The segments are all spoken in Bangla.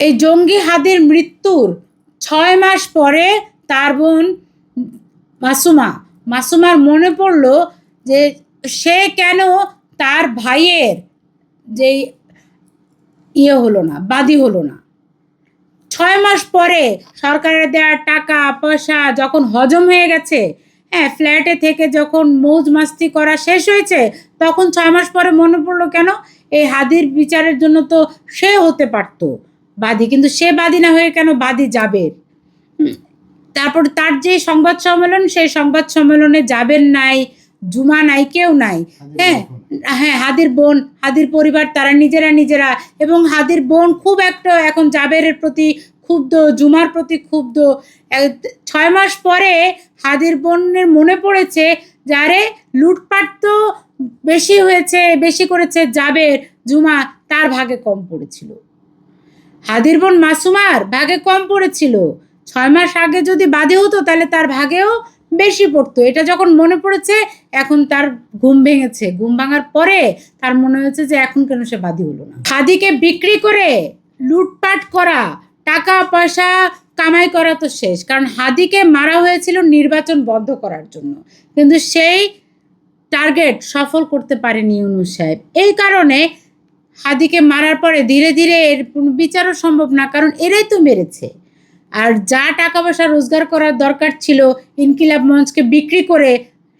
এই জঙ্গি হাদির মৃত্যুর 6 মাস পরে তার বোন মাসুমার মনে পড়ল যে সে কেন তার ভাইয়ের যে হলো না, বাদী হলো না। 6 মাস পরে সরকারের দেওয়া টাকা পয়সা যখন হজম হয়ে গেছে, হ্যাঁ, ফ্ল্যাটে থেকে যখন মৌজ মাস্তি করা শেষ হয়েছে, তখন 6 মাস পরে মনে পড়লো কেন এই হাদির বিচারের জন্য তো সে হতে পারতো বাদী, কিন্তু সে বাদী না হয়ে কেন বাদী জাবের। তারপর তার যে সংবাদ সম্মেলন, সেই সংবাদ সম্মেলনে জাবের নাই, জুমা নাই, কেউ নাই। হ্যাঁ, হাদির বোন, হাদির পরিবার, তারা নিজেরা এবং হাদির বোন খুব একটা এখন জাবেরের প্রতি ক্ষুব্ধ, জুমার প্রতি ক্ষুব্ধ। 6 মাস পরে হাদির বোনের মনে পড়েছে যারে লুটপাট তো বেশি হয়েছে, বেশি করেছে জাবের, জুমা তার ভাগে কম পড়েছিল। হাদির বোন মাসুমার ভাগে কম পড়েছিল। 6 মাস আগে যদি বাদী হতো তাহলে তার ভাগেও বেশি পড়তো। এটা যখন মনে পড়েছে, এখন তার ঘুম ভেঙেছে। ঘুম ভাঙার পরে তার মনে হয়েছে যে এখন কেন সে বাদী হলো না। হাদিকে বিক্রি করে লুটপাট করা, টাকা পয়সা কামাই করা তো শেষ, কারণ হাদিকে মারা হয়েছিল নির্বাচন বন্ধ করার জন্য, কিন্তু সেই টার্গেট সফল করতে পারেনি ইউনূস সাহেব। এই কারণে হাদিকে মারার পরে ধীরে ধীরে এর বিচারও সম্ভব না, কারণ এরাই তো মেরেছে। আর যা টাকা পয়সা রোজগার করার দরকার ছিল ইনকিলাব মঞ্চকে বিক্রি করে,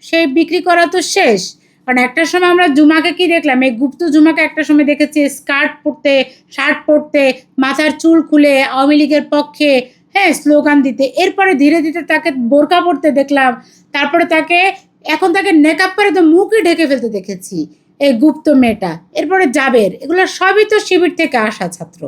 সেই বিক্রি করা তো শেষ। কারণ একটা সময় আমরা জুমাকে কি দেখলাম, এই গুপ্ত জুমাকে একটা সময় দেখেছি স্কার্ট পরতে, শার্ট পরতে, মাথার চুল খুলে আওয়ামী লীগের পক্ষে, হ্যাঁ, স্লোগান দিতে। এরপরে ধীরে ধীরে তাকে বোরকা পরতে দেখলাম, তারপরে এখন তাকে নেকাব করে তো মুখই ঢেকে ফেলতে দেখেছি এই গুপ্ত মেয়েটা। এরপরে জাবের, এগুলো সবই তো শিবির থেকে আসা ছাত্র।